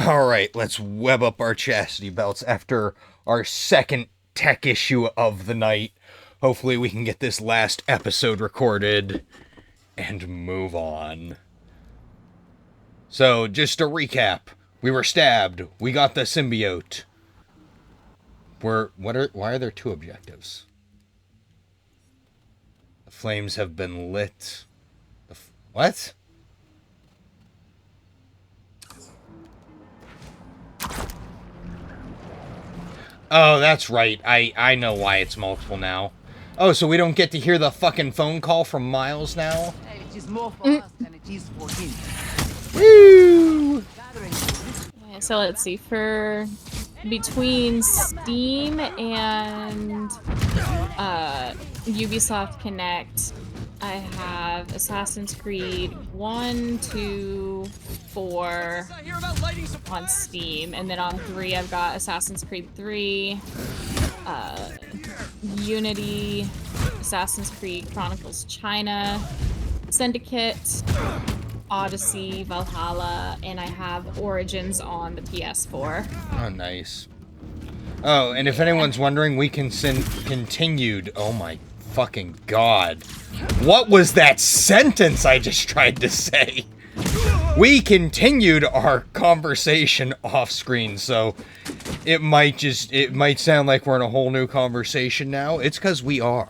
Alright, let's web up our chastity belts after our second tech issue of the night. Hopefully we can get this last episode recorded and move on. So, just to recap, we were stabbed, we got the symbiote. Why are there two objectives? The flames have been lit. What? Oh, that's right. I know why it's multiple now. Oh, so we don't get to hear the fucking phone call from Miles now? It is more for us than it is for him. Woo! Okay, so let's see. For between Steam and Ubisoft Connect, I have Assassin's Creed 1, 2, 4 on Steam, and then on 3 I've got Assassin's Creed 3, Unity, Assassin's Creed Chronicles China, Syndicate, Odyssey, Valhalla, and I have Origins on the PS4. Oh, nice. Oh, and if anyone's wondering, we can continued. Oh my fucking god. What was that sentence I just tried to say? We continued our conversation off screen, so it might sound like we're in a whole new conversation now. It's because we are.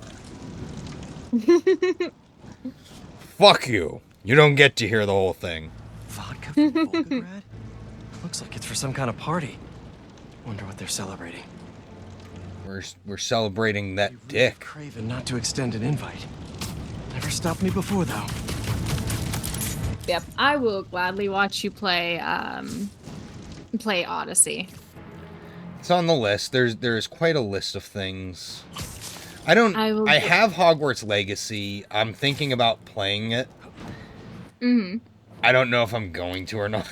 Fuck you. You don't get to hear the whole thing. Vodka from Volgograd? Looks like it's for some kind of party. Wonder what they're celebrating. We're celebrating that dick. Craven not to extend an invite. Never stopped me before, though. Yep, I will gladly watch you play Odyssey. It's on the list. There's quite a list of things. I have Hogwarts Legacy. I'm thinking about playing it. Mm-hmm. I don't know if I'm going to or not.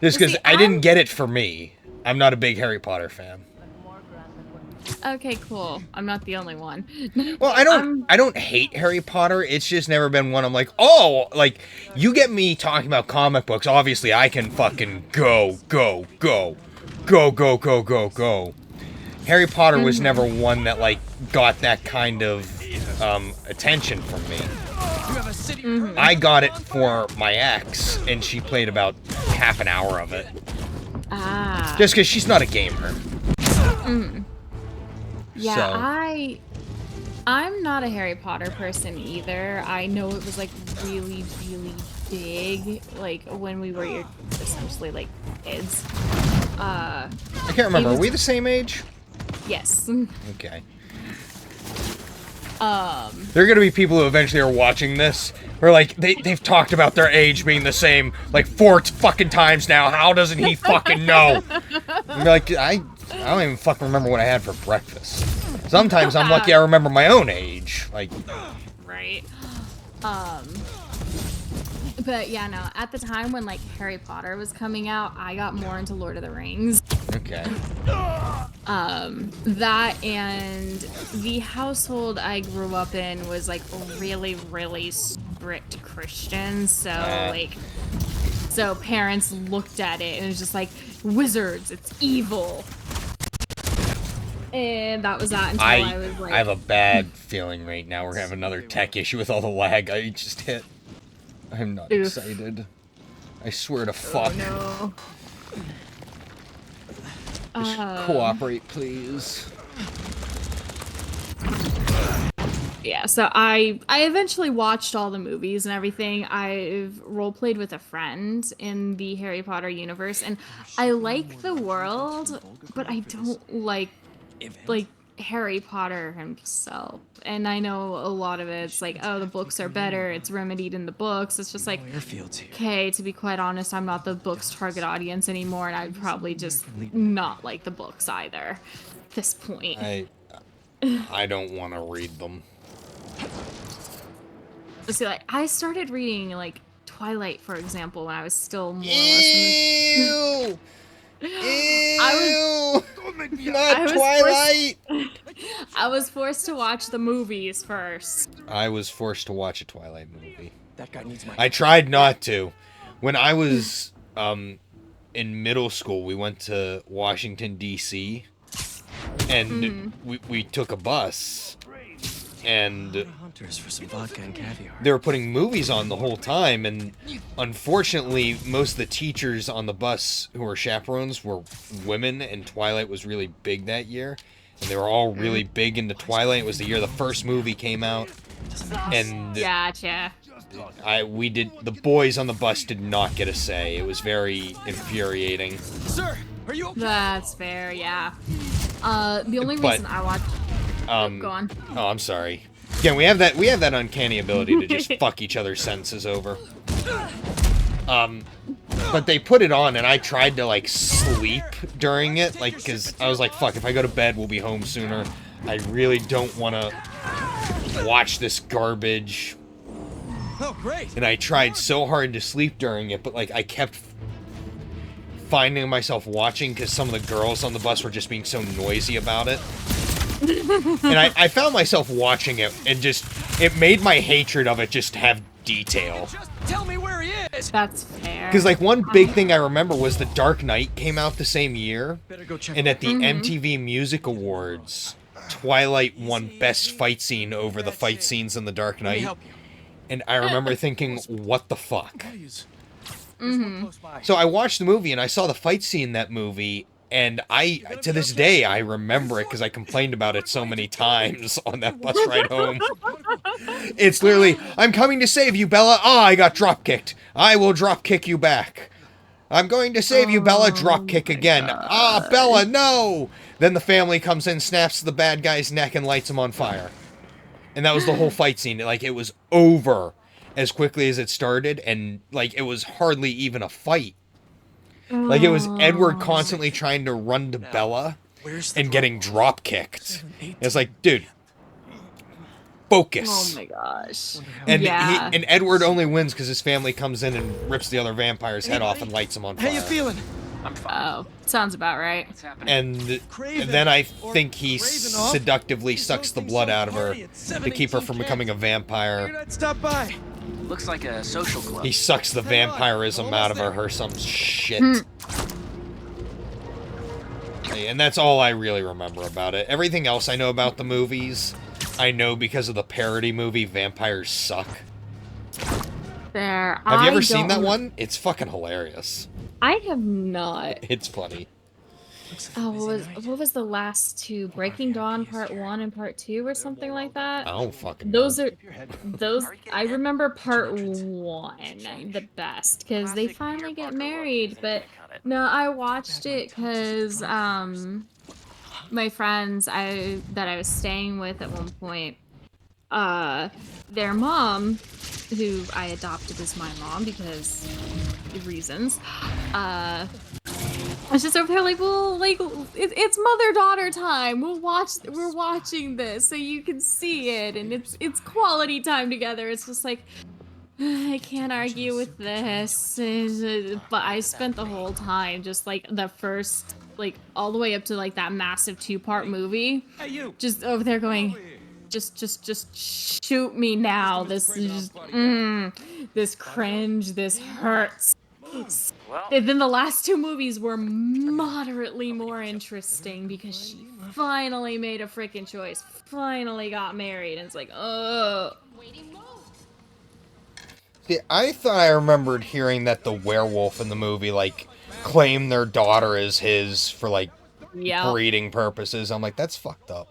Just because I didn't get it for me. I'm not a big Harry Potter fan. Okay, cool. I'm not the only one. Well, I don't hate Harry Potter. It's just never been one I'm like, oh, like, you get me talking about comic books, obviously I can fucking go. Harry Potter was never one that, like, got that kind of attention from me. I got it for my ex, and she played about half an hour of it. Ah. Just because she's not a gamer. Yeah, So. I'm not a Harry Potter person either. I know it was like really, really big, like when we were essentially like kids. I can't remember. Are we the same age? Yes. Okay. There are gonna be people who eventually are watching this who are like, they've talked about their age being the same like 4 fucking times now. How doesn't he fucking know? And be like, I don't even fucking remember what I had for breakfast. Sometimes I'm lucky I remember my own age. Like, right. But yeah, no. At the time when like Harry Potter was coming out, I got more into Lord of the Rings. okay. That and the household I grew up in was like really, really strict Christian. So parents looked at it and it was just like, wizards, it's evil. And that was that until I was like... I have a bad feeling right now. We're gonna have another tech issue with all the lag I just hit. I'm not excited. I swear to fuck. Oh, no. Just cooperate, please. Yeah, so I eventually watched all the movies and everything. I've roleplayed with a friend in the Harry Potter universe, and I like the world, but I don't like Harry Potter himself. And I know a lot of it's like, oh, the books are better, it's remedied in the books. It's just like, okay, to be quite honest, I'm not the book's target audience anymore, and I'd probably just not like the books either at this point. I don't want to read them. See, like, I started reading, like, Twilight, for example, when I was still more or less Ew! I Not Twilight! I was forced to watch the movies first. I was forced to watch a Twilight movie. That guy needs my... I tried not to. When I was in middle school, we went to Washington, D.C., and we took a bus, and Hunters for some vodka and caviar. they were putting movies on the whole time, and unfortunately, most of the teachers on the bus who were chaperones were women, and Twilight was really big that year, and they were all really big into Twilight. It was the year the first movie came out, and Gotcha. the boys on the bus did not get a say. It was very infuriating. Sir, are you okay? That's fair, yeah. The only But, reason I watched... go on. Oh, I'm sorry. Again, we have that uncanny ability to just fuck each other's senses over. But they put it on, and I tried to, like, sleep during it, like, because I was like, fuck, if I go to bed, we'll be home sooner. I really don't want to watch this garbage. Oh, great. And I tried so hard to sleep during it, but, like, I kept finding myself watching because some of the girls on the bus were just being so noisy about it. And I found myself watching it, and just, it made my hatred of it just have detail. Just tell me where he is. That's fair. Because, like, one big thing I remember was The Dark Knight came out the same year, Better go check. and at the MTV Music Awards, Twilight won Best Fight Scene over the fight scenes in The Dark Let me Knight. help you. And I remember thinking, what the fuck? Please. There's one close by. So I watched the movie, and I saw the fight scene in that movie, and to this day, I remember it because I complained about it so many times on that bus ride home. It's literally, I'm coming to save you, Bella. Ah, I got drop kicked. I will drop kick you back. I'm going to save you, Bella. Drop kick again. Ah, Bella, no! Then the family comes in, snaps the bad guy's neck, and lights him on fire. And that was the whole fight scene. Like, it was over as quickly as it started, and, like, it was hardly even a fight. Like, it was Edward constantly trying to run to Bella Where's the and getting drop kicked. It's like, dude, focus. Oh my gosh. And Yeah. and Edward only wins because his family comes in and rips the other vampire's head off and lights him on fire. How you feeling? Oh, sounds about right. What's happening? And Craven, then I or think he Ravenoff. seductively He's sucks the hosting blood some out of her party at to keep her from 718 becoming a Figured vampire. I'd stop by. Looks like a social club. He sucks the Hang on, vampirism I'm out of almost her or some shit. And that's all I really remember about it. Everything else I know about the movies, I know because of the parody movie Vampires Suck. There. Have you ever seen that one? It's fucking hilarious. I have not. It's funny. Oh, what was the last two? Breaking Dawn Part 1 and Part 2 or something like that? I don't fucking Those know. are those. I remember Part 1 the best because they finally get married. But no, I watched it because my friends that I was staying with at one point, their mom, who I adopted as my mom because reasons, I was just over there like, well, like it's mother-daughter time. We're watching this so you can see it, and it's quality time together. It's just like I can't argue with this, but I spent the whole time just like the first, like all the way up to like that massive 2-part movie, Hey, you. just over there going, just shoot me now. This is this cringe. This hurts. And then the last 2 movies were moderately more interesting because she finally made a freaking choice. Finally got married, and it's like, oh. See, I thought I remembered hearing that the werewolf in the movie, like, claimed their daughter as his for, like, Yeah. breeding purposes. I'm like, that's fucked up.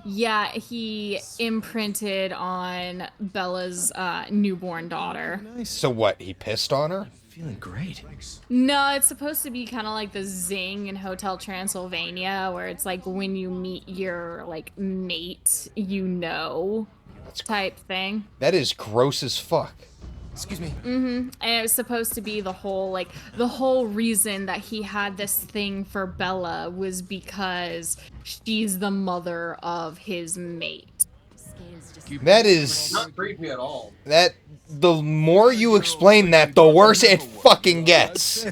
Yeah, he imprinted on Bella's newborn daughter. So what, he pissed on her? Feeling great. No, it's supposed to be kind of like the Zing in Hotel Transylvania, where it's like when you meet your, like, mate, you know, type thing. That is gross as fuck. Excuse me. And it was supposed to be the whole reason that he had this thing for Bella was because she's the mother of his mate. That is... Not creepy at all. The more you explain that, the worse it fucking gets.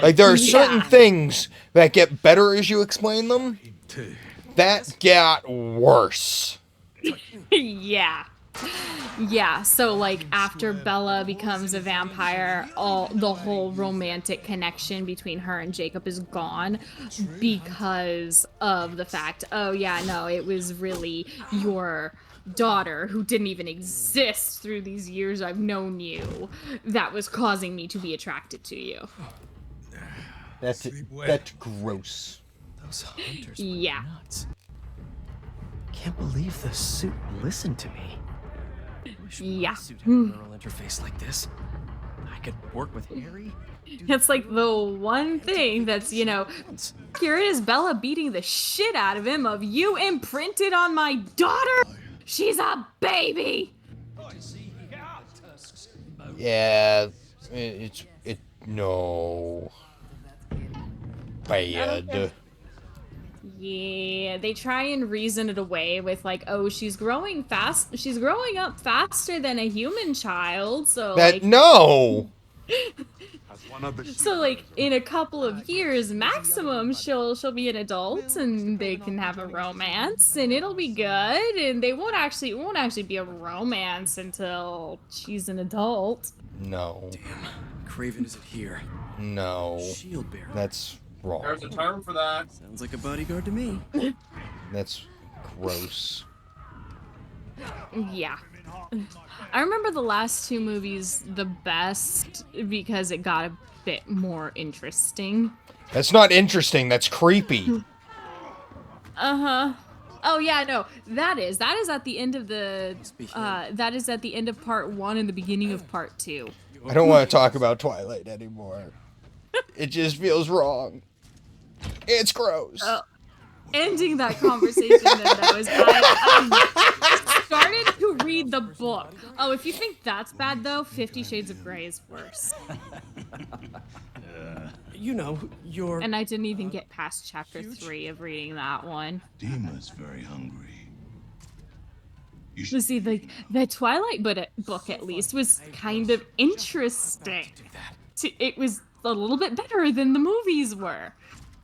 Like, there are certain things that get better as you explain them. That got worse. Yeah. Yeah, so like after Bella becomes a vampire, all the whole romantic connection between her and Jacob is gone because of the fact, oh yeah, no, it was really your daughter who didn't even exist through these years I've known you that was causing me to be attracted to you. That's gross. Those hunters Yeah. were nuts. Can't believe the suit listened to me. Wish Yeah. my suit had a neural interface like this. I could work with Harry. It's like the one thing that's, you know, here it is Bella beating the shit out of him of you imprinted on my daughter. She's a baby. Yeah, no. Bad. Yeah, they try and reason it away with like, oh, she's growing up faster than a human child, so like No! so like in a couple of years maximum she'll be an adult and they can have a romance and it'll be good and it won't actually be a romance until she's an adult. No. Damn, Craven isn't here. No. Shield bearer. That's wrong. There's a term for that. Sounds like a bodyguard to me. That's gross. Yeah. I remember the last two movies the best because it got a bit more interesting. That's not interesting, that's creepy. Uh-huh. Oh yeah, no. That is at the end of the that is at the end of part 1 and the beginning of part 2. I don't want to talk about Twilight anymore. It just feels wrong. It's gross. Ending that conversation then though is I started to read the book. Oh, if you think that's bad though, 50 Shades of Grey is worse. You know, you're... And I didn't even get past chapter 3 of reading that one. Dima's very hungry. To see, the Twilight book at least was kind of interesting. It was a little bit better than the movies were.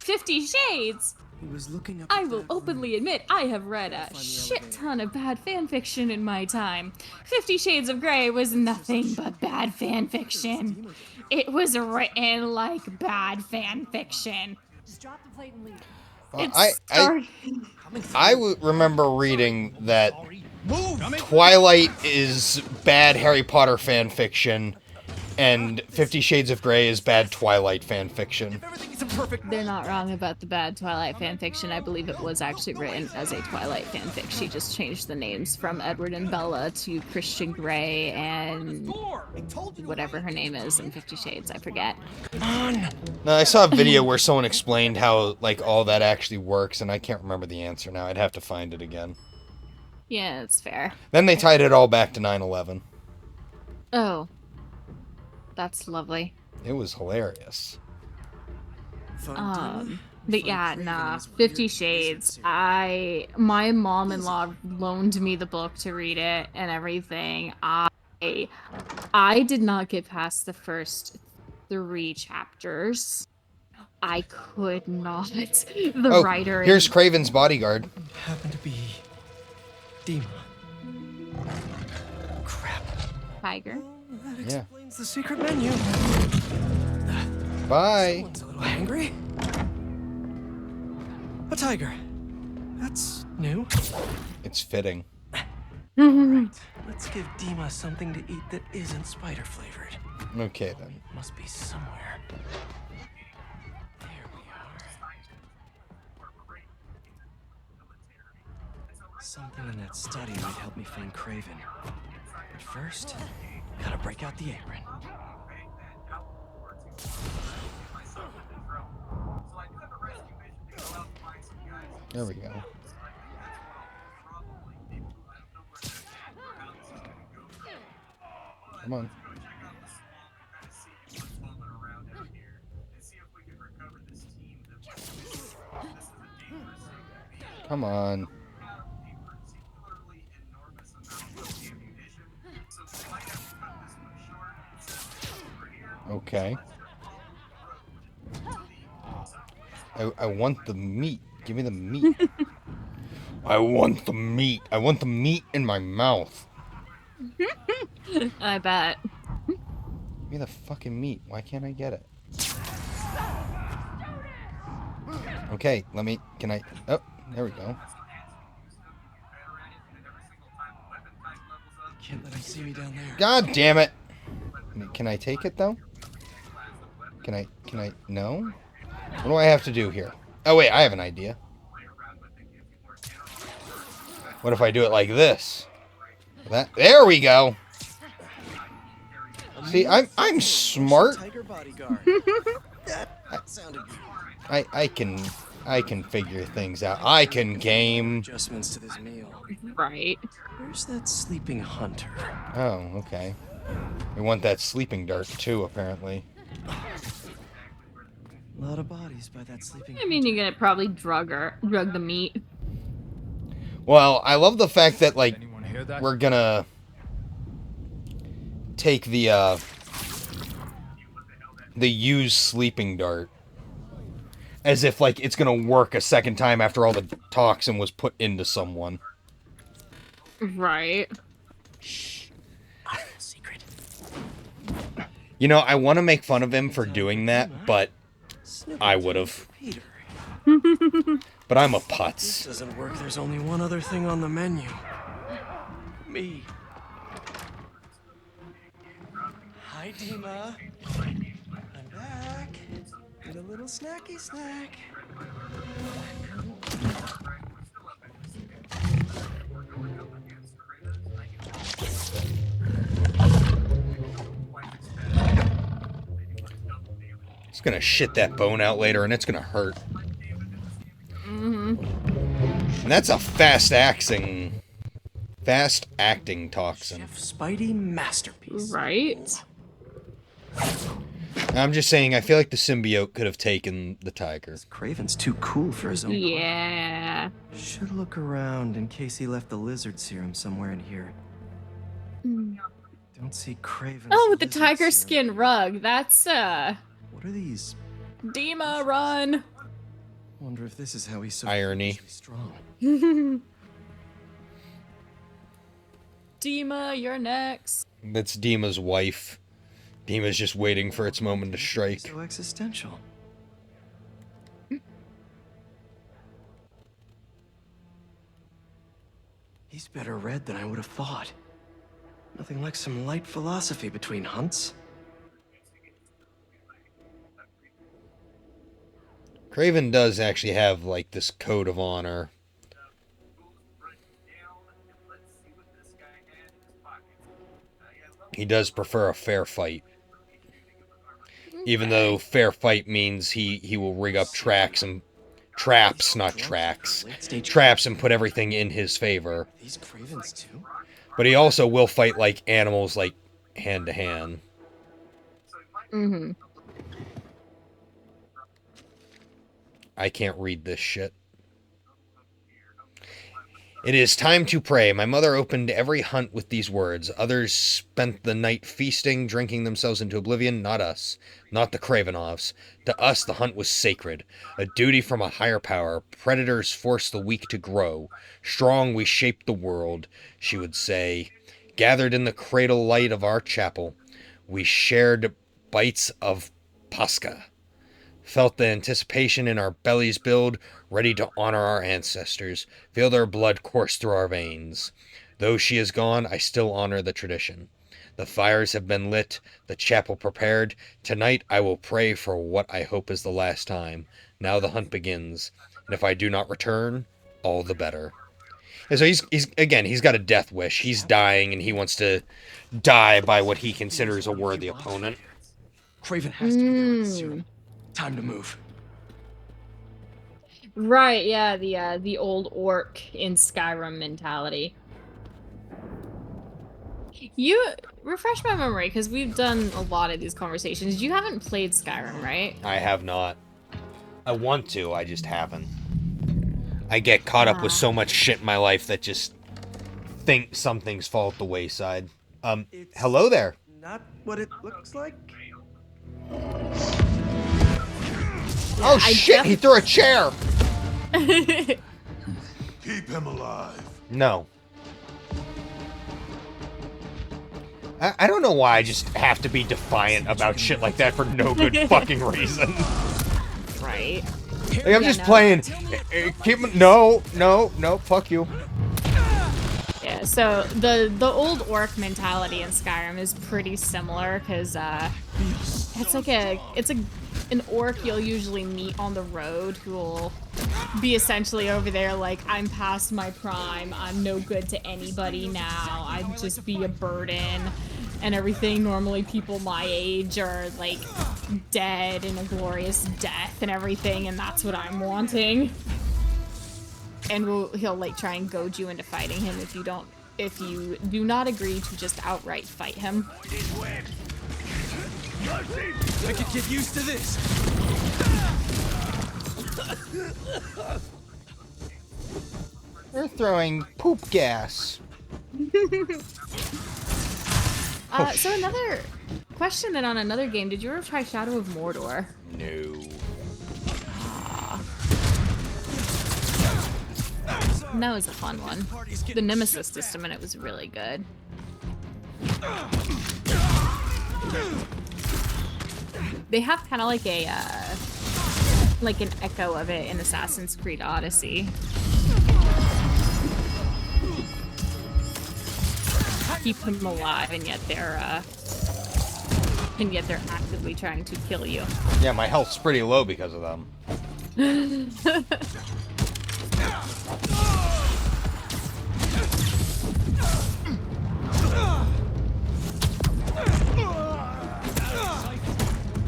50 Shades. He was looking up I will openly admit I have read a shit ton of bad fan fiction in my time. 50 Shades of Grey was nothing but bad fan fiction. It was written like bad fan fiction. I remember reading that Twilight is bad Harry Potter fan fiction, and 50 Shades of Grey is bad Twilight fan fiction. They're not wrong about the bad Twilight fanfiction. I believe it was actually written as a Twilight fanfic. She just changed the names from Edward and Bella to Christian Grey and whatever her name is in 50 Shades. I forget. No, I saw a video where someone explained how like all that actually works, and I can't remember the answer now. I'd have to find it again. Yeah, it's fair. Then they tied it all back to 9/11. Oh. That's lovely. It was hilarious. But yeah, nah, 50 Shades. My mom-in-law loaned me the book to read it and everything. I did not get past the first 3 chapters. I could not. The writer. Here's Craven's bodyguard. Happened to be Dima. Crap. Tiger. That explains the secret menu. Bye. Someone's a little hangry. A tiger. That's new. It's fitting. Right. Let's give Dima something to eat that isn't spider flavored. Okay then. It must be somewhere. There we are. Something in that study might help me find Craven. But first, gotta break out the apron. There we go. Come on. Come on. Okay. I want the meat. Give me the meat. I want the meat. I want the meat in my mouth. I bet. Give me the fucking meat. Why can't I get it? Okay, let me... Can I... Oh, there we go. Can't let him see me down there. God damn it! Can I take it, though? Can I... No? What do I have to do here? Oh, wait, I have an idea. What if I do it like this? There we go! See, I'm smart. Tiger bodyguard. That sounded good. I can figure things out. I can game. Adjustments to this meal. Right. Where's that sleeping hunter? Oh, okay. We want that sleeping dart too, apparently. A lot of bodies by that sleeping. I mean, you're gonna probably drug the meat. Well, I love the fact that like we're gonna take the used sleeping dart as if like it's gonna work a second time after all the toxin was put into someone. Right. Shh. I have a secret. You know, I want to make fun of him for doing that, but I would have. Peter. But I'm a This putz. doesn't work. There's only one other thing on the menu. Me. Hi, Dima. I'm back. Get a little snacky snack. It's gonna shit that bone out later, and it's gonna hurt. And that's a fast acting toxin. Chef Spidey masterpiece. Right. I'm just saying, I feel like the symbiote could have taken the tiger. Craven's too cool for his own. Yeah. Should look around in case he left the lizard serum somewhere in here. Don't see Craven. Oh, with the tiger skin rug. That's What are these? Dima, run. Wonder if this is how he's so Irony. strong. Dima, you're next. That's Dima's wife. Dima's just waiting for its moment to strike. So existential. He's better read than I would have thought. Nothing like some light philosophy between hunts. Craven does actually have, like, this code of honor. He does prefer a fair fight. Even though fair fight means he will rig up traps, and put everything in his favor. These Cravens too? But he also will fight like animals, like hand to hand. Mm-hmm. I can't read this shit. It is time to pray. My mother opened every hunt with these words. Others spent the night feasting, drinking themselves into oblivion. Not us. Not the Kravenovs. To us, the hunt was sacred. A duty from a higher power. Predators force the weak to grow. Strong we shaped the world, she would say. Gathered in the cradle light of our chapel, we shared bites of Pascha. Felt the anticipation in our bellies build, ready to honor our ancestors, feel their blood course through our veins. Though she is gone, I still honor the tradition. The fires have been lit, the chapel prepared. Tonight I will pray for what I hope is the last time. Now the hunt begins, and if I do not return, all the better. And so he's got a death wish. He's dying, and he wants to die by what he considers a worthy opponent. Craven has to be there with the serum. Time to move. Right, yeah, the old orc in Skyrim mentality. You refresh my memory, because we've done a lot of these conversations. You haven't played Skyrim, right? I have not. I want to, I just haven't. I get caught up with so much shit in my life that just think some things fall at the wayside. Hello there. Not what it looks like. Oh shit, he threw a chair! Keep him alive. No. I don't know why I just have to be defiant about shit like that for no good fucking reason. Right. Like, I'm just playing. No, fuck you. Yeah, so the old orc mentality in Skyrim is pretty similar, because it's an orc you'll usually meet on the road who will be essentially over there like, I'm past my prime, I'm no good to anybody now, I'd just be a burden and everything. Normally people my age are like dead in a glorious death and everything, and that's what I'm wanting. And he'll like try and goad you into fighting him if you do not agree to just outright fight him. I could get used to this. They're throwing poop gas. So another question then on another game. Did you ever try Shadow of Mordor? No. That was a fun one. The Nemesis system, and it was really good. They have kind of like a, like an echo of it in Assassin's Creed Odyssey. Keep them alive, and yet they're actively trying to kill you. Yeah, my health's pretty low because of them.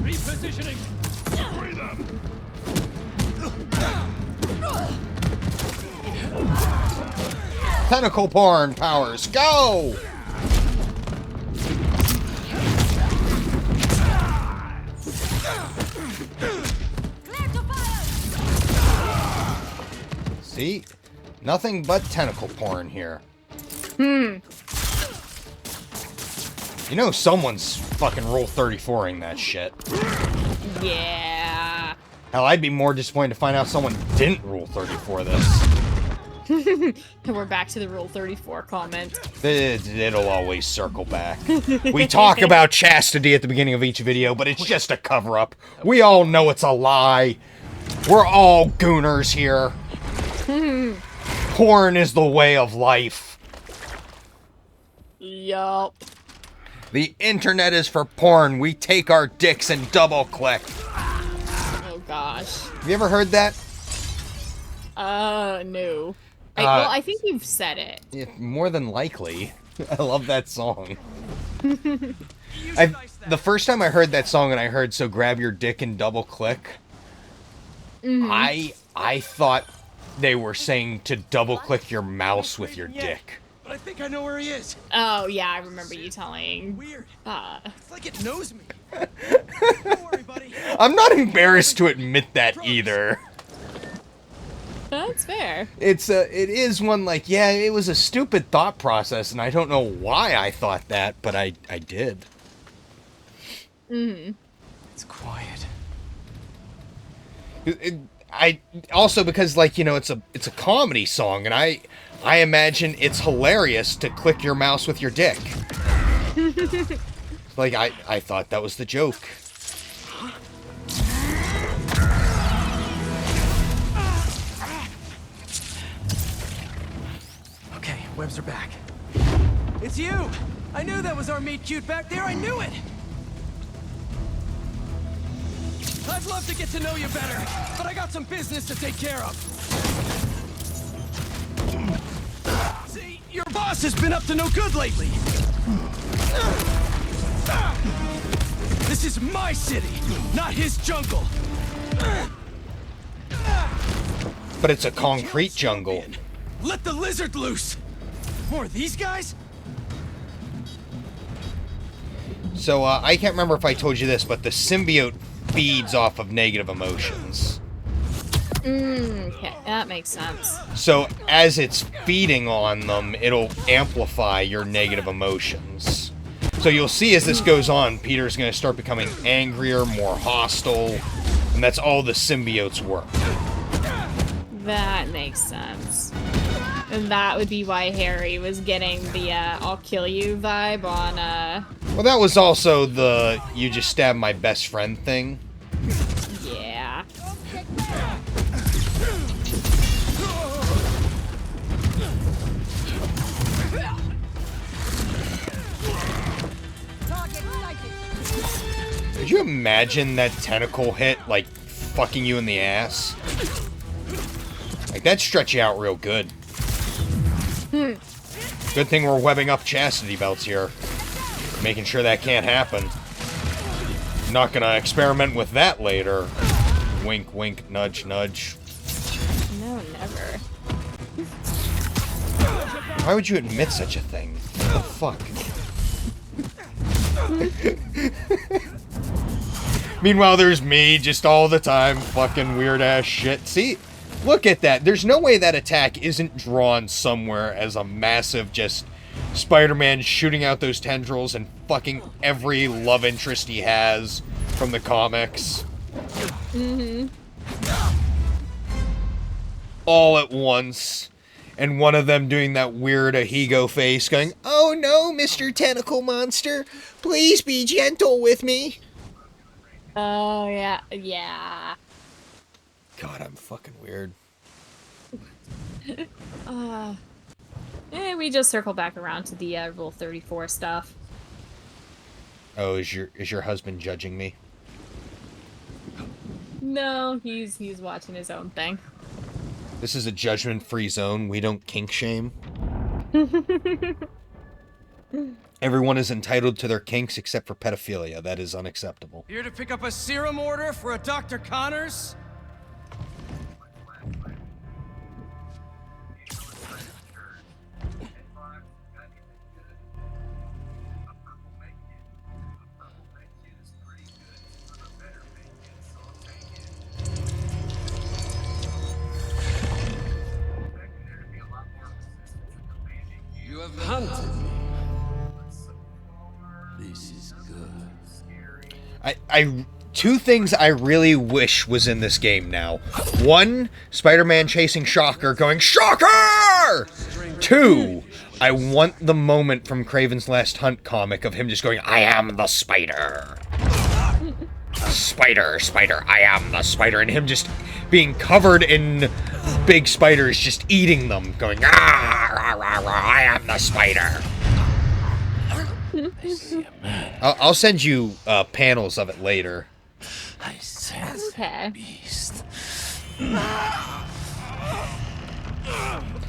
Repositioning. Tentacle porn powers, go! See? Nothing but tentacle porn here. You know someone's fucking roll 34ing that shit. Yeah. Hell, I'd be more disappointed to find out someone didn't rule 34 this. And we're back to the Rule 34 comment. It'll always circle back. We talk about chastity at the beginning of each video, but it's just a cover-up. We all know it's a lie. We're all gooners here. Porn is the way of life. Yup. The internet is for porn. We take our dicks and double-click. Oh gosh. Have you ever heard that? No. Well, I think you've said it. Yeah, more than likely. I love that song. The first time I heard that song and I heard "So grab your dick and double click," I thought they were saying to double click your mouse with your dick. But I think I know where he is. Oh yeah, I remember you telling. Weird. It's like it knows me. Don't worry, buddy. I'm not embarrassed to admit that either. That's fair. It is one like, yeah, it was a stupid thought process, and I don't know why I thought that, but I did. It's quiet. I also, because, like, you know, it's a comedy song, and I imagine it's hilarious to click your mouse with your dick. Like, I thought that was the joke. Okay, webs are back. It's you! I knew that was our meet cute back there, I knew it! I'd love to get to know you better, but I got some business to take care of. See, your boss has been up to no good lately. This is my city, not his jungle. But it's a concrete jungle. Let the lizard loose! More of these guys? So, I can't remember if I told you this, but the symbiote feeds off of negative emotions. Okay, that makes sense. So, as it's feeding on them, it'll amplify your negative emotions. So you'll see as this goes on, Peter's going to start becoming angrier, more hostile, and that's all the symbiotes work. That makes sense. And that would be why Harry was getting the I'll kill you vibe on Well, that was also the you just stabbed my best friend thing. yeah. Could you imagine that tentacle hit, like, fucking you in the ass? Like, that'd stretch you out real good. Good thing we're webbing up chastity belts here. Making sure that can't happen. Not gonna experiment with that later. Wink, wink, nudge, nudge. No, never. Why would you admit such a thing? What the fuck? Meanwhile, there's me just all the time fucking weird-ass shit. See? Look at that. There's no way that attack isn't drawn somewhere as a massive just Spider-Man shooting out those tendrils and fucking every love interest he has from the comics. Mm-hmm. All at once. And one of them doing that weird Ahigo face going, "Oh no, Mr. Tentacle Monster, please be gentle with me." Oh, yeah. Yeah. God, I'm fucking weird. We just circle back around to the Rule 34 stuff. Oh, is your husband judging me? No, he's watching his own thing. This is a judgment-free zone. We don't kink shame. Everyone is entitled to their kinks except for pedophilia. That is unacceptable. Here to pick up a serum order for a Dr. Connors? You have hunted me. This is good. Two things I really wish was in this game now. One, Spider-Man chasing Shocker going, "Shocker!" Two, I want the moment from Kraven's Last Hunt comic of him just going, "I am the spider. Spider, spider, I am the spider." And him just being covered in big spiders, just eating them, going, "Ah, rah, rah, rah, I am the spider." I'll send you panels of it later. I sense Okay. beast.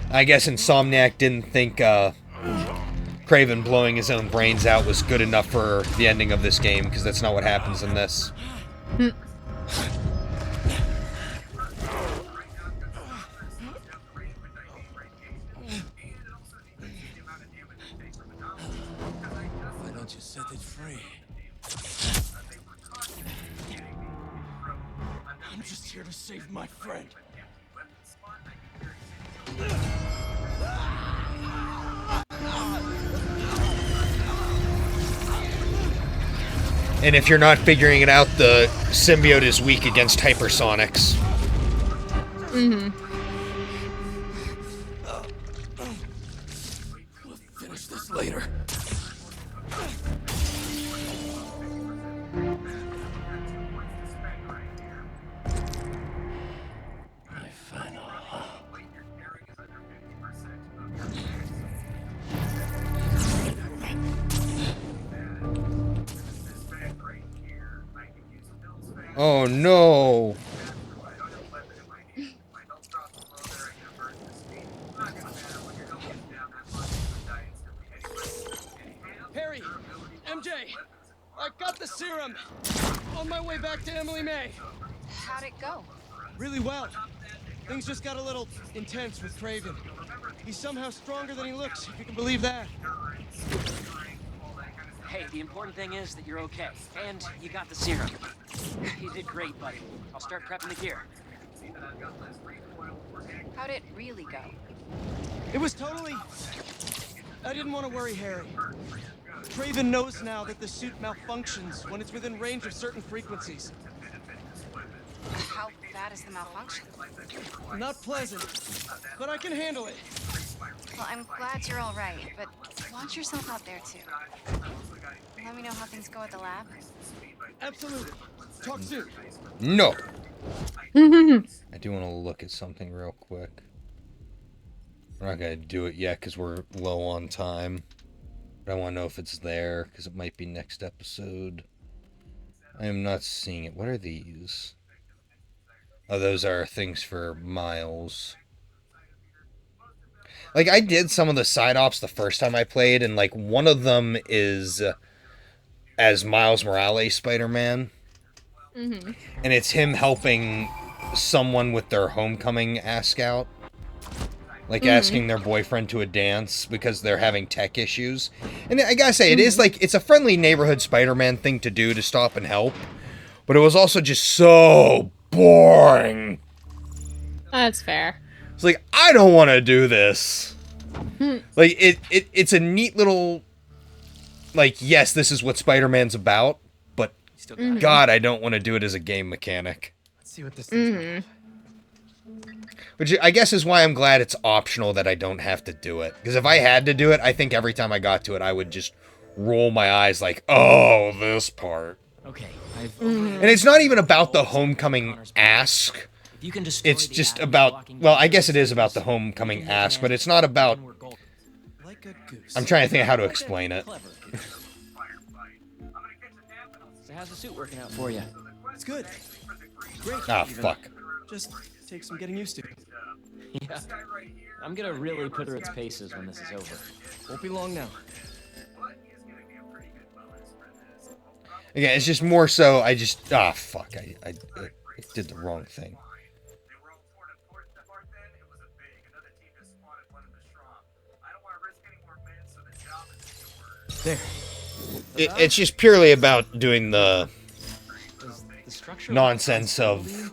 I guess Insomniac didn't think Kraven blowing his own brains out was good enough for the ending of this game, because that's not what happens in this. Why don't you set it free? I'm just here to save my friend. And if you're not figuring it out, the symbiote is weak against hypersonics. Mm-hmm. We'll finish this later. My final. Oh no! Harry! MJ! I got the serum! On my way back to Emily May! How'd it go? Really well. Things just got a little intense with Kraven. He's somehow stronger than he looks, if you can believe that. Hey, the important thing is that you're okay. And you got the serum. You did great, buddy. I'll start prepping the gear. How'd it really go? It was totally... I didn't want to worry Harry. Kraven knows now that the suit malfunctions when it's within range of certain frequencies. How bad is the malfunction? Not pleasant, but I can handle it. Well, I'm glad you're all right, but watch yourself out there too. Let me know how things go at the lab. Absolutely. Talk soon. No. I do want to look at something real quick. We're not going to do it yet because we're low on time. But I want to know if it's there because it might be next episode. I am not seeing it. What are these? Oh, those are things for Miles. Like, I did some of the side ops the first time I played, and, like, one of them is as Miles Morales Spider-Man. Mm-hmm. And it's him helping someone with their homecoming ask out. Like, asking their boyfriend to a dance because they're having tech issues. And I gotta say, it is, like, it's a friendly neighborhood Spider-Man thing to do to stop and help. But it was also just so boring. That's fair. It's like, I don't want to do this. Like, it's a neat little... Like, yes, this is what Spider-Man's about. But, God, I don't want to do it as a game mechanic. Let's see what this is. Which I guess is why I'm glad it's optional that I don't have to do it. Because if I had to do it, I think every time I got to it, I would just roll my eyes like, oh, this part. Okay, And it's not even about the homecoming ask. You can destroy It's the just atom about, blocking well, the I guess it is surface. about the homecoming ask, but it's not about, Like a goose. I'm trying to think of how to explain it. Clever. So how's the suit working out for you? It's good. Great. Ah, even. fuck. Just take some getting used to. Yeah. I'm gonna really put her its paces when this is over. Won't be long now. Again, it's just more so, I just, fuck, I did the wrong thing. There. It's just purely about doing the Does the structure nonsense of,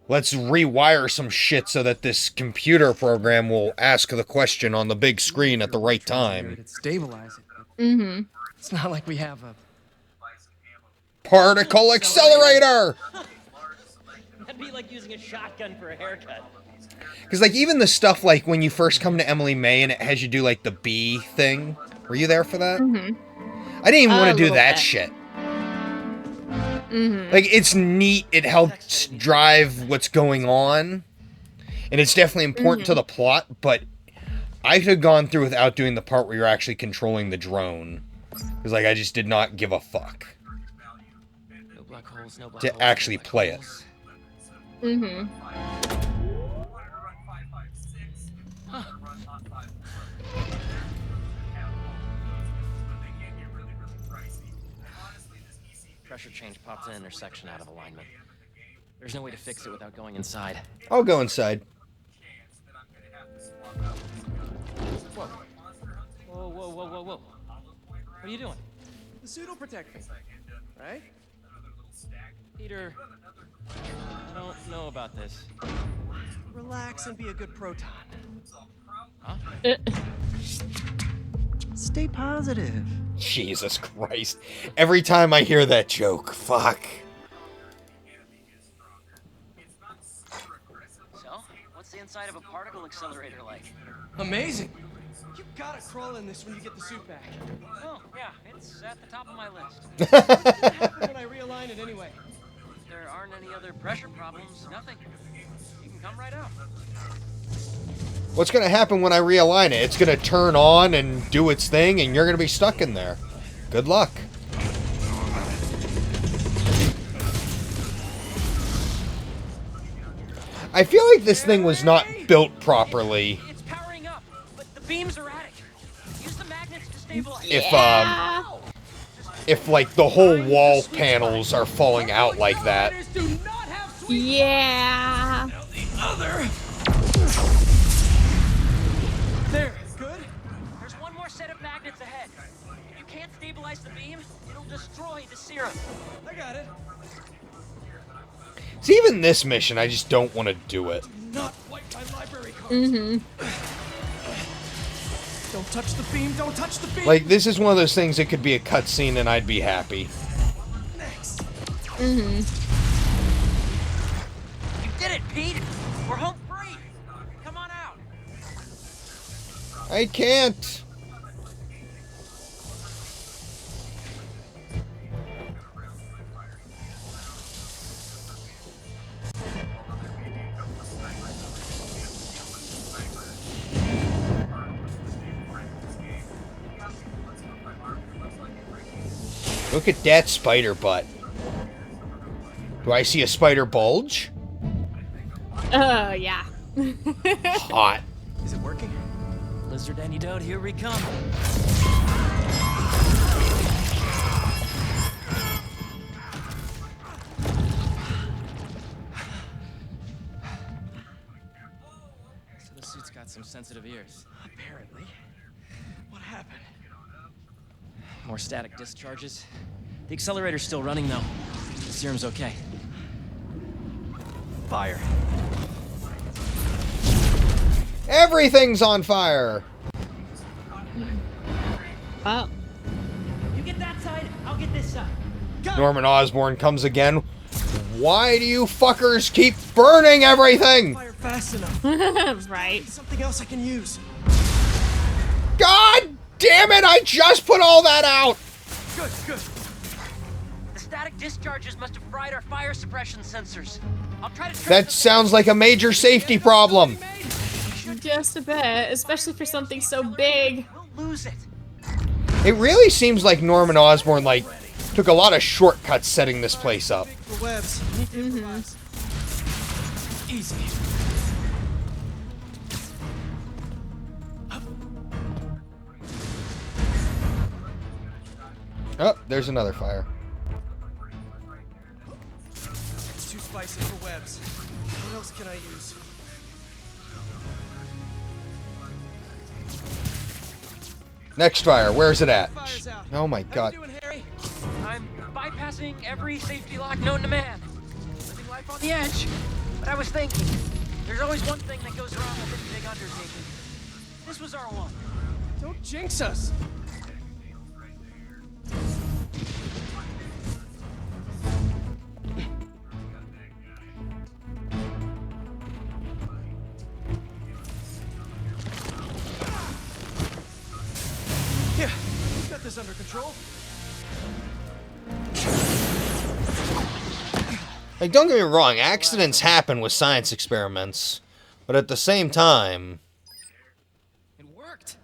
let's rewire some shit so that this computer program will ask the question on the big screen at the right time. Stabilize it. Mm-hmm. It's not like we have a... Particle accelerator! That'd be like using a shotgun for a haircut. Because, like, even the stuff, like, when you first come to Emily May and it has you do, like, the bee thing. Were you there for that? Mm-hmm. I didn't even want A to do little that bit. shit. Mm-hmm. Like, it's neat. It helps drive what's going on. And it's definitely important to the plot, but I could have gone through without doing the part where you're actually controlling the drone. Because, like, I just did not give a fuck No black holes, no black to holes, actually no black play it. holes. Mm-hmm. Pressure change popped an intersection out of alignment. There's no way to fix it without going inside. I'll go inside. Whoa. Whoa, whoa, whoa, whoa, whoa. What are you doing? The suit will protect me. Right? Peter, I don't know about this. Relax and be a good proton. Huh? Stay positive. Jesus Christ. Every time I hear that joke, fuck. So, what's the inside of a particle accelerator like? Amazing. You gotta crawl in this when you get the suit back. Oh, yeah, it's at the top of my list. What happened when I realign it anyway? If there aren't any other pressure problems, nothing. You can come right out. What's going to happen when I realign it? It's going to turn on and do its thing, and you're going to be stuck in there. Good luck. I feel like this thing was not built properly. It's powering up, but the beam's erratic. Use the magnets to stabilize. If like the whole wall panels are falling out like that. Yeah. There. Good? There's one more set of magnets ahead. If you can't stabilize the beam, it'll destroy the serum. I got it. See, even this mission, I just don't want to do it. Not wipe my library cards. Mm-hmm. Don't touch the beam. Don't touch the beam. Like, this is one of those things that could be a cutscene and I'd be happy. Next. Mm-hmm. You did it, Pete! We're home free! Come on out! I can't. Look at that spider butt. Do I see a spider bulge? Yeah. Hot. Is it working? Lizard antidote, here we come. So the suit's got some sensitive ears. Apparently. What happened? More static discharges. The accelerator's still running, though. The serum's okay. Fire. Everything's on fire. Oh. You get that side, I'll get this side. Norman Osborn comes again. Why do you fuckers keep burning everything? Fire fast enough. Right. Something else I can use. God damn it, I just put all that out. Good, good. The static discharges must have fried our fire suppression sensors. I'll try to... That sounds like a major safety problem. Just a bit, especially for something so big. We'll lose it. It really seems like Norman Osborn, like, took a lot of shortcuts setting this place up. The webs. Easy. Oh, there's another fire. It's too spicy for webs. What else can I use? Next fire, where's it at? Fire's out. Oh my How god. you doing, Harry? I'm bypassing every safety lock known to man. Living life on the edge. But I was thinking, there's always one thing that goes wrong with any big undertaking. This was our one. Don't jinx us. Here, we've got this under control. Like, don't get me wrong, accidents happen with science experiments. But at the same time, It worked.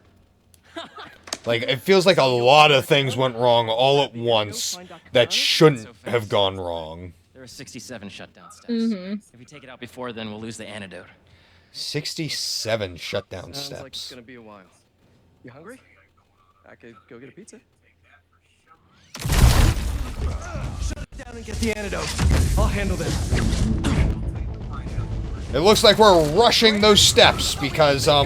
like, it feels like a lot of things went wrong all at once that shouldn't have gone wrong. There are 67 shutdown steps. If we take it out before, then we'll lose the antidote. 67 shutdown Sounds like it's steps. gonna be a while. You hungry? I could go get a pizza. Shut it down and get the antidote. I'll handle this. It looks like we're rushing those steps because, You are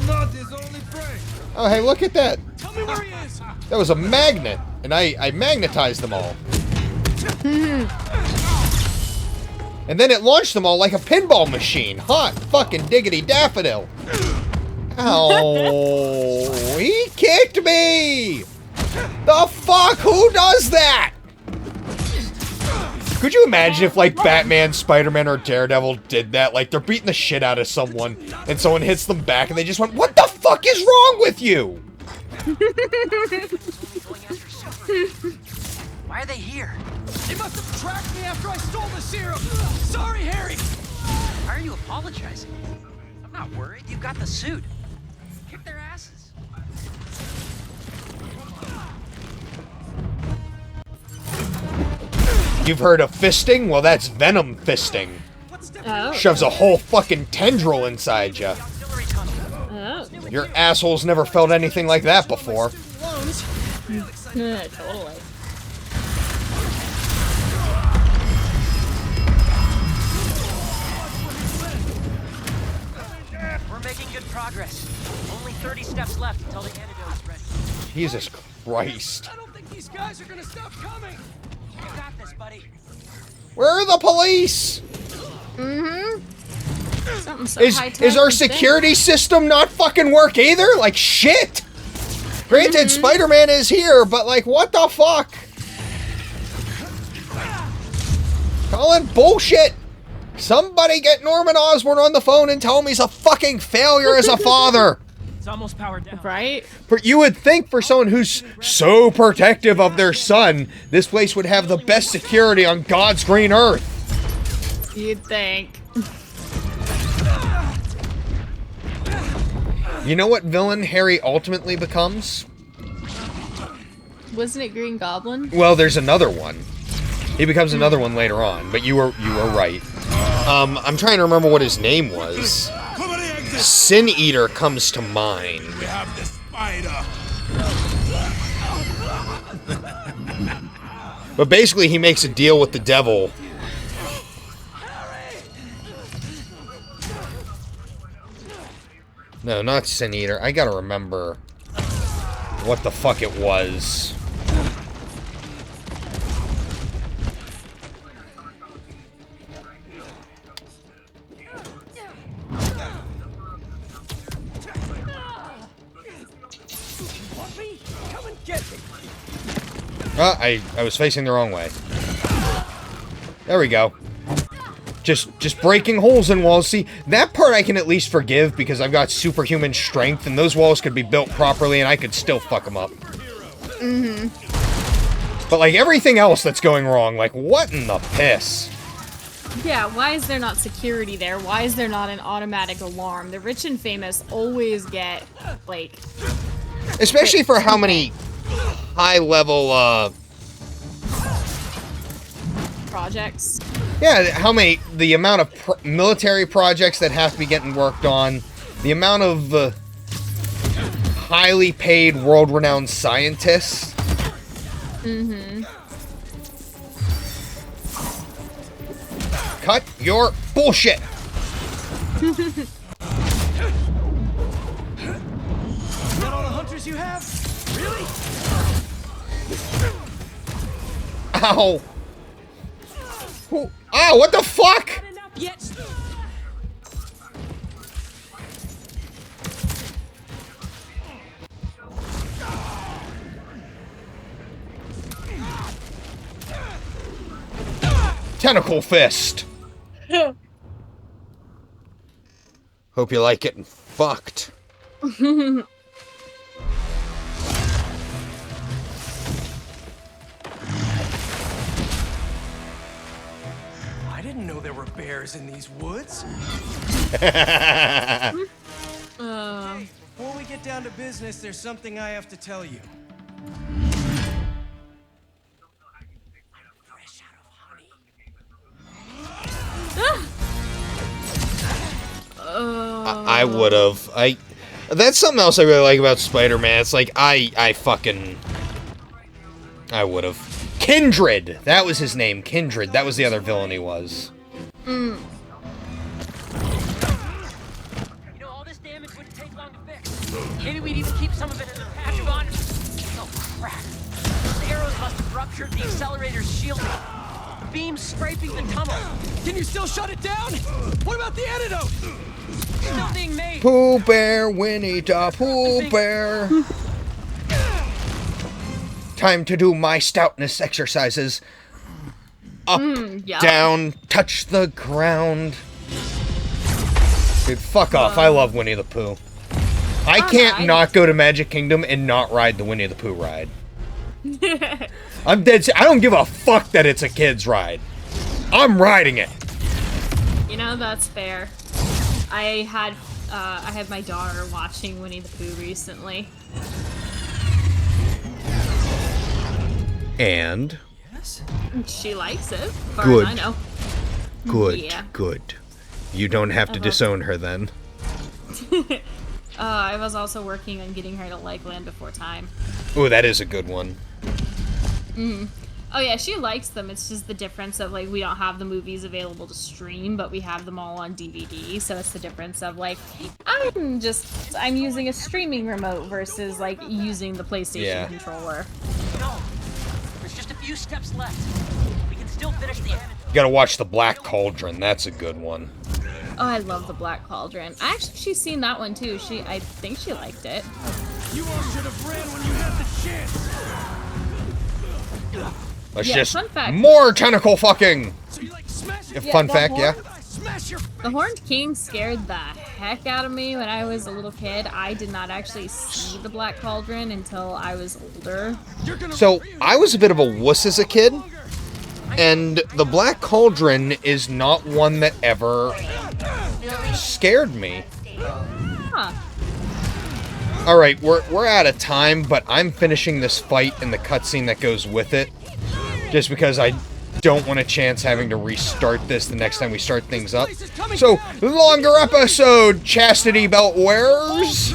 not his only prey. oh, hey, look at that. Tell me where he is. That was a magnet, and I magnetized them all. And then it launched them all like a pinball machine. Hot fucking diggity daffodil. Ow, he kicked me. The fuck? Who does that? Could you imagine if, like, Batman, Spider-Man, or Daredevil did that? Like, they're beating the shit out of someone, and someone hits them back, and they just went, "What the fuck is wrong with you?" Why are they here? They must have tracked me after I stole the serum. Sorry, Harry. Why are you apologizing? I'm not worried. You got the suit. Kick their asses. You've heard of fisting? Well, that's venom fisting. Oh. Shoves a whole fucking tendril inside ya. Auxiliary tunnel. Oh. Your asshole's never felt anything like that before. Loans. Totally. We're making good progress. Only 30 steps left until the antidote's ready. Jesus Christ. I don't think these guys are gonna stop coming. You got this, buddy. Where are the police? Something so Is high-tech our and thin. security system not fucking work either? Like, shit! Granted, Spider-Man is here, but, like, what the fuck? Calling bullshit! Somebody get Norman Osborn on the phone and tell him he's a fucking failure as a father! It's almost powered down. Right? You would think for someone who's so protective of their son, this place would have the best security on God's green earth. You'd think. You know what villain Harry ultimately becomes? Wasn't it Green Goblin? Well, there's another one. He becomes another one later on, but you were right. I'm trying to remember what his name was. Sin Eater comes to mind. We have the spider. But basically, he makes a deal with the devil. No, not Sin Eater. I gotta remember what the fuck it was. I was facing the wrong way. There we go. Just breaking holes in walls. See, that part I can at least forgive because I've got superhuman strength and those walls could be built properly and I could still fuck them up. Mm-hmm. But like everything else that's going wrong, like what in the piss? Yeah, why is there not security there? Why is there not an automatic alarm? The rich and famous always get, like... Especially for how many high-level, projects. Yeah, the amount of military projects that have to be getting worked on, the amount of highly paid, world-renowned scientists. Mm-hmm. Cut your bullshit! Not all the hunters you have? Really? Ow! Ow, what the fuck? Tentacle fist! Hope you like getting fucked. I didn't know there were bears in these woods. Uh, Hey, before we get down to business, there's something I have to tell you. Fresh out of honey. I would've. That's something else I really like about Spider-Man. It's like, I would've. Kindred! That was his name, Kindred. That was the other villain he was. You know, all this damage wouldn't take long to fix. Maybe we'd even keep some of it in the patch bond. Oh, crap. Those arrows must have ruptured the accelerator's shielding. The beam's scraping the tunnel. Can you still shut it down? What about the antidote? Still being made. Pooh Bear, Winnie the Pooh Bear. Time to do my stoutness exercises. Up, yeah. down, touch the ground. Dude, fuck off. I love Winnie the Pooh. I can't not go to Magic Kingdom and not ride the Winnie the Pooh ride. I'm dead. I don't give a fuck that it's a kid's ride. I'm riding it. You know, that's fair. I had my daughter watching Winnie the Pooh recently. And? Yes? She likes it, as far Good. as I know. Good, Yeah. good. You don't have to disown her then. I was also working on getting her to like Land Before Time. Ooh, that is a good one. Oh yeah, she likes them. It's just the difference of like we don't have the movies available to stream, but we have them all on DVD. So it's the difference of like I'm using a streaming remote versus like using the PlayStation controller. No, there's just a few steps left. We can still finish the antidote. You gotta watch The Black Cauldron. That's a good one. Oh, I love the Black Cauldron. Actually, she's seen that one too. I think she liked it. You all should have ran when you had the chance. Let's Yeah, just fun fact. more tentacle fucking. So you like smash it? Fun fact, yeah. Smash your The Horned King scared the heck out of me when I was a little kid. I did not actually see the Black Cauldron until I was older. So, I was a bit of a wuss as a kid, and the Black Cauldron is not one that ever scared me. Huh. Alright, we're out of time, but I'm finishing this fight and the cutscene that goes with it, just because I don't want to chance having to restart this the next time we start things up. So, longer episode, Chastity Belt wearers.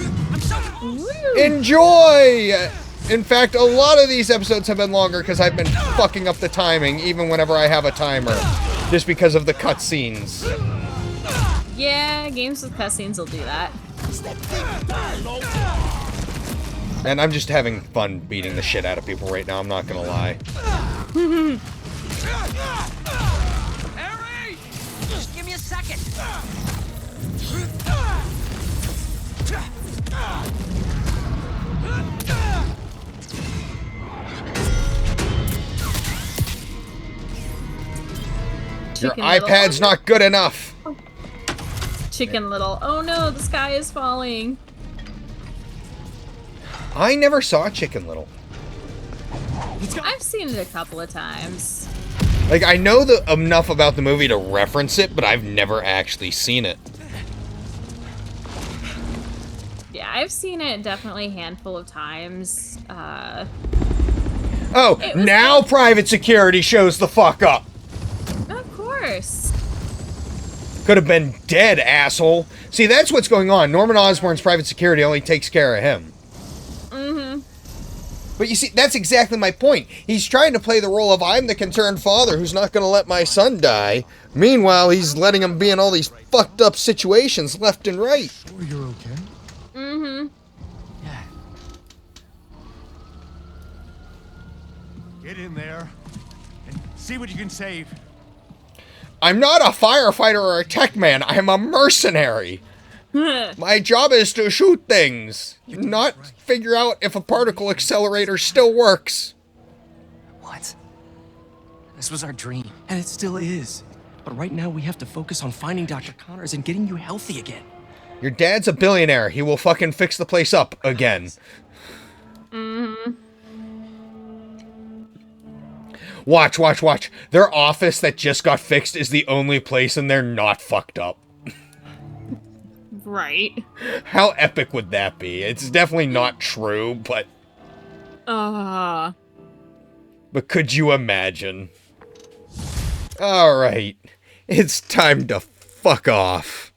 Enjoy! In fact, a lot of these episodes have been longer because I've been fucking up the timing, even whenever I have a timer, just because of the cutscenes. Yeah, games with cutscenes will do that. And I'm just having fun beating the shit out of people right now, I'm not gonna lie. Harry! Just give me a second. Your Chicken Little. iPad's not good enough! Chicken Little. Oh no, the sky is falling. I never saw Chicken Little. I've seen it a couple of times. Like, I know enough about the movie to reference it, but I've never actually seen it. Yeah, I've seen it definitely a handful of times. Oh, now private security shows the fuck up! Of course. Could have been dead, asshole. See, that's what's going on. Norman Osborn's private security only takes care of him. Mm-hmm. But you see, that's exactly my point. He's trying to play the role of I'm the concerned father who's not going to let my son die. Meanwhile, he's letting him be in all these fucked up situations left and right. Sure you're okay? Mm-hmm. Yeah. Get in there and see what you can save. I'm not a firefighter or a tech man. I'm a mercenary. My job is to shoot things, not figure out if a particle accelerator still works. What? This was our dream. And it still is. But right now we have to focus on finding Dr. Connors and getting you healthy again. Your dad's a billionaire. He will fucking fix the place up again. Mm-hmm. Watch, watch, watch. Their office that just got fixed is the only place and they're not fucked up. Right. How epic would that be? It's definitely not true, but could you imagine? Alright. It's time to fuck off.